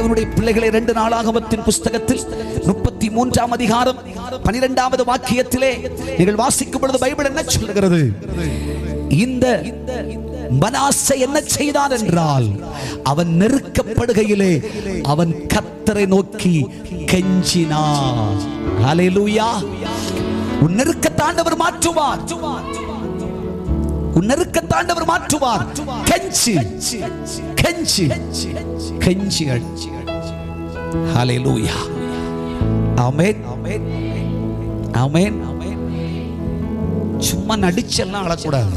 தேவனுடைய பிள்ளைகளை 2 நாளாகமத்தின் புஸ்தகத்தில் 33ஆம் அதிகாரம் 12வது வாக்கியத்திலே நீங்கள் வாசிக்கும் பொழுது பைபிள் என்ன சொல்லுகிறது? இந்த மனாசே என்ன செய்தான் என்றால், அவன் நெருக்கப்படுகையிலே அவன் கர்த்தரை நோக்கி கெஞ்சினான். ஹல்லேலூயா! உன் நெருக்கத்தாண்டவர் மாற்றுவார், உன் நெருக்கத்தாண்டவர் மாற்றுவார். கெஞ்சி கெஞ்சி கெஞ்சி. ஹல்லேலூயா! ஆமென் ஆமென். சும்மா நடிச்செல்லாம் அழக்கூடாது,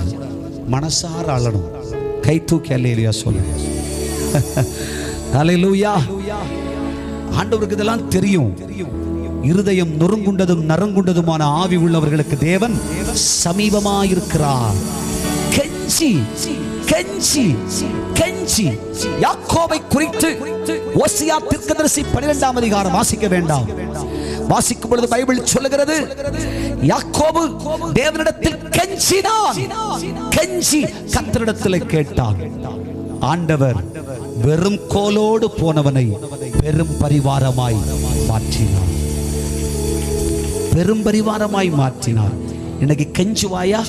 மனசார அழணும். கை தூக்கி அல்லேலூயா சொல்லு. ஹல்லேலூயா! ஆண்டவருக்கு இதெல்லாம் தெரியும். இருதயம் நொறுங்குண்டதும் நரங்குண்டதுமான ஆவி உள்ளவர்களுக்கு தேவன் சமீபமாயிருக்கிறார். கெஞ்சி கெஞ்சி கெஞ்சி. யாக்கோபை குறித்து ஓசியா தீர்க்கதரிசி 12ஆம் அதிகாரம் வாசிக்க வேண்டாம். வாசிக்கும் பொழுது பைபிள் சொல்லுகிறது, யாக்கோபு தேவனிடத்தில் கெஞ்சினான். கெஞ்சி கர்த்தரிடத்தில் கேட்டான். ஆண்டவர் வெறும் கோலோடு போனவனை பெரும் பரிவாரமாய் மாற்றினார். பெரும் பரிவாரமாய் மாற்றினார். இன்னைக்கு கெஞ்சுவாயா?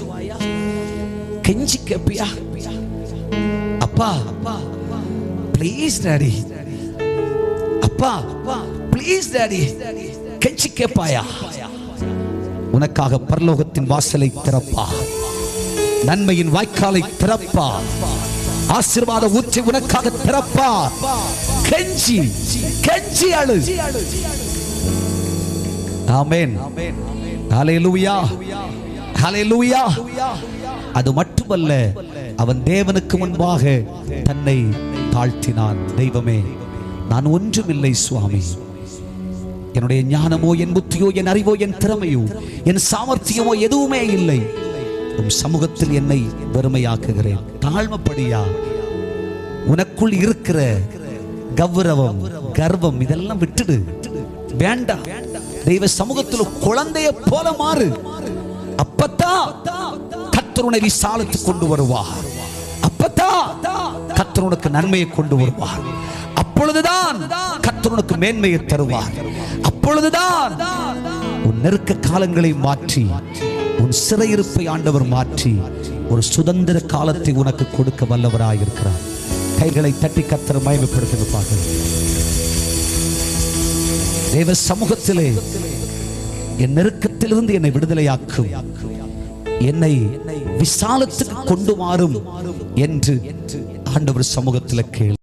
கெஞ்சி கேப்பியா? அப்பா ப்ளீஸ் டாடி, அப்பா ப்ளீஸ் டாடி, கெஞ்சி கேட்பாயா? உனக்காக பரலோகத்தின் வாசலை திறப்பா, நன்மையின் வாய்க்காலை திறப்பா, ஆசீர்வாத ஊற்றை உனக்காக திறப்பா. கெஞ்சி கெஞ்சி அழு. ஆமென். ஹல்லேலூயா ஹல்லேலூயா. அது மட்டுமல்ல, அவன் தேவனுக்கு முன்பாக தன்னை தாழ்த்தினான். தெய்வமே, நான் ஒன்றுமில்லை சுவாமி. என்னுடைய ஞானமோ, என் புத்தியோ, என் அறிவோ, என் திறமையோ, என் சாமர்த்தியமோ எதுவுமே இல்லை. உம் சமூகத்தில் என்னை வெறுமையாக்குகிறேன். தாழ்மைப்படியா. உனக்குள் இருக்கிற கௌரவம், கர்வம் இதெல்லாம் விட்டுடு. வேண்டாம். தெய்வ சமூகத்தில் குழந்தைய போல மாறு. அப்பத்தான் கர்த்தர் உன்னை விசாலத்துக்கு கொண்டு வருவார். அப்பத்தான் கர்த்தர் உனக்கு நன்மையை கொண்டு வருவார். அப்பொழுதுதான் கர்த்தர் உனக்கு மேன்மையை தருவார். அப்பொழுதுதான் உன் நெருக்க காலங்களை மாற்றி, உன் சிறையிருப்பை ஆண்டவர் மாற்றி ஒரு சுதந்திர காலத்தை உனக்கு கொடுக்க வல்லவராயிருக்கிறார். கைகளை தட்டி கர்த்தரை மகிமைப்படுத்துங்க. தேவ சமூகத்திலே என் நெருக்கத்திலிருந்து என்னை விடுதலையாக்கும், என்னை விசாலத்துக்கு கொண்டு மாறும் என்று ஆண்டவர் சமூகத்தில் கேளு.